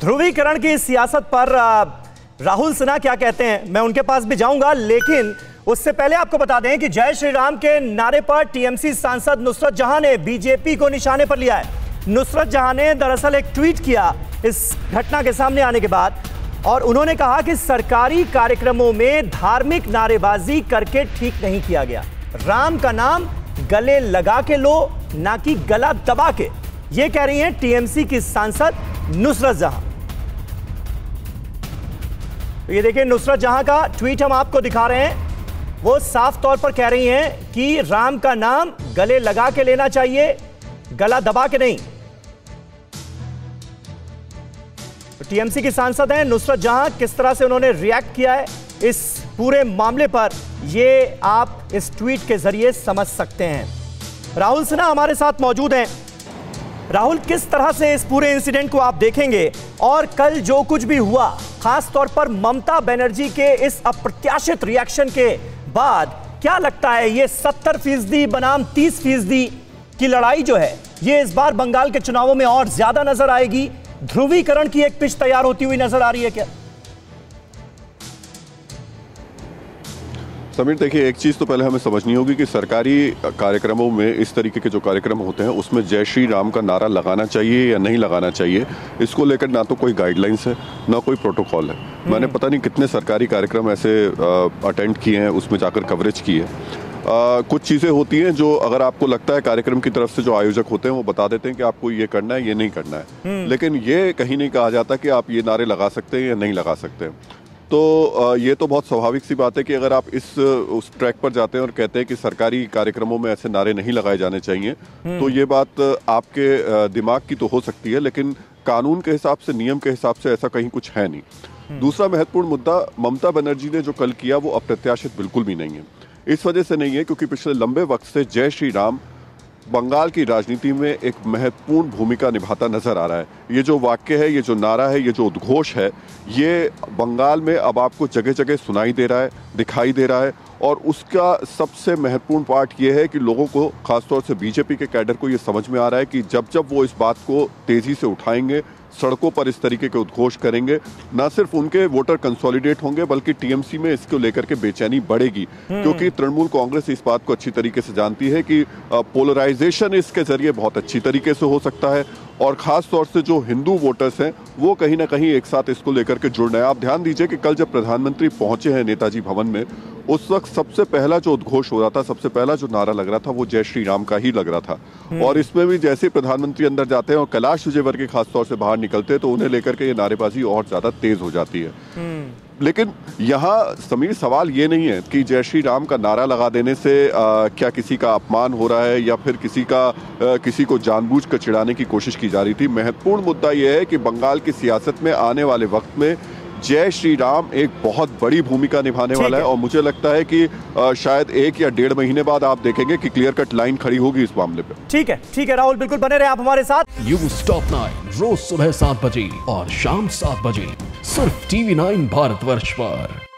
ध्रुवीकरण की सियासत पर राहुल सिन्हा क्या कहते हैं, मैं उनके पास भी जाऊंगा, लेकिन उससे पहले आपको बता दें कि जय श्री राम के नारे पर टीएमसी सांसद नुसरत जहां ने बीजेपी को निशाने पर लिया है। नुसरत जहां ने दरअसल एक ट्वीट किया इस घटना के सामने आने के बाद, और उन्होंने कहा कि सरकारी कार्यक्रमों में धार्मिक नारेबाजी करके ठीक नहीं किया गया। राम का नाम गले लगा के लो, ना कि गला दबा के, ये कह रही हैं टीएमसी की सांसद नुसरत जहां। ये देखिए नुसरत जहां का ट्वीट हम आपको दिखा रहे हैं। वो साफ तौर पर कह रही हैं कि राम का नाम गले लगा के लेना चाहिए, गला दबा के नहीं। टीएमसी की सांसद हैं नुसरत जहां, किस तरह से उन्होंने रिएक्ट किया है इस पूरे मामले पर, ये आप इस ट्वीट के जरिए समझ सकते हैं। राहुल सिन्हा हमारे साथ मौजूद हैं। राहुल, किस तरह से इस पूरे इंसिडेंट को आप देखेंगे, और कल जो कुछ भी हुआ, खास तौर पर ममता बनर्जी के इस अप्रत्याशित रिएक्शन के बाद, क्या लगता है ये 70% बनाम 30% की लड़ाई जो है, ये इस बार बंगाल के चुनावों में और ज्यादा नजर आएगी? ध्रुवीकरण की एक पिच तैयार होती हुई नजर आ रही है क्या? समीर, देखिए, एक चीज़ तो पहले हमें समझनी होगी कि सरकारी कार्यक्रमों में इस तरीके के जो कार्यक्रम होते हैं उसमें जय श्री राम का नारा लगाना चाहिए या नहीं लगाना चाहिए, इसको लेकर ना तो कोई गाइडलाइंस है ना कोई प्रोटोकॉल है। मैंने पता नहीं कितने सरकारी कार्यक्रम ऐसे अटेंड किए हैं, उसमें जाकर कवरेज की है। कुछ चीज़ें होती हैं जो अगर आपको लगता है कार्यक्रम की तरफ से जो आयोजक होते हैं वो बता देते हैं कि आपको ये करना है, ये नहीं करना है, लेकिन ये कहीं नहीं कहा जाता कि आप ये नारे लगा सकते हैं या नहीं लगा सकते हैं। तो ये तो बहुत स्वाभाविक सी बात है कि अगर आप उस ट्रैक पर जाते हैं और कहते हैं कि सरकारी कार्यक्रमों में ऐसे नारे नहीं लगाए जाने चाहिए, तो ये बात आपके दिमाग की तो हो सकती है, लेकिन कानून के हिसाब से, नियम के हिसाब से ऐसा कहीं कुछ है नहीं। दूसरा महत्वपूर्ण मुद्दा, ममता बनर्जी ने जो कल किया वो अप्रत्याशित बिल्कुल भी नहीं है। इस वजह से नहीं है क्योंकि पिछले लंबे वक्त से जय श्री राम बंगाल की राजनीति में एक महत्वपूर्ण भूमिका निभाता नजर आ रहा है। ये जो वाक्य है, ये जो नारा है, ये जो उद्घोष है, ये बंगाल में अब आपको जगह जगह सुनाई दे रहा है, दिखाई दे रहा है, और उसका सबसे महत्वपूर्ण पार्ट ये है कि लोगों को, खासतौर से बीजेपी के कैडर को, ये समझ में आ रहा है कि जब जब वो इस बात को तेजी से उठाएंगे, सड़कों पर इस तरीके के उद्घोष करेंगे, ना सिर्फ उनके वोटर कंसोलिडेट होंगे बल्कि टीएमसी में इसको लेकर के बेचैनी बढ़ेगी, क्योंकि तृणमूल कांग्रेस इस बात को अच्छी तरीके से जानती है कि पोलराइजेशन इसके जरिए बहुत अच्छी तरीके से हो सकता है, और खास तौर से जो हिंदू वोटर्स हैं वो कहीं ना कहीं एक साथ इसको लेकर के जुड़ रहे हैं। आप ध्यान दीजिए कि कल जब प्रधानमंत्री पहुंचे हैं नेताजी भवन में, उस वक्त सबसे पहला जो उद्घोष हो रहा था, सबसे पहला जो नारा लग रहा था, वो जय श्री राम का ही लग रहा था। और इसमें भी जैसे प्रधानमंत्री अंदर जाते हैं और कैलाश विजयवर्गीय खासतौर से बाहर निकलते हैं, तो उन्हें लेकर के ये नारेबाजी और ज्यादा तेज हो जाती है। लेकिन यहाँ समीर, सवाल ये नहीं है कि जय श्री राम का नारा लगा देने से क्या किसी का अपमान हो रहा है या फिर किसी को जानबूझ कर चिढ़ाने की कोशिश की जा रही थी। महत्वपूर्ण मुद्दा यह है कि बंगाल की सियासत में आने वाले वक्त में जय श्री राम एक बहुत बड़ी भूमिका निभाने वाला है, और मुझे लगता है कि शायद 1 या 1.5 महीने बाद आप देखेंगे कि क्लियर कट लाइन खड़ी होगी इस मामले पे। ठीक है राहुल, बिल्कुल बने रहे आप हमारे साथ। न्यूज़ टॉप 9 रोज सुबह 7 बजे और शाम 7 बजे सिर्फ TV9 भारतवर्ष पर।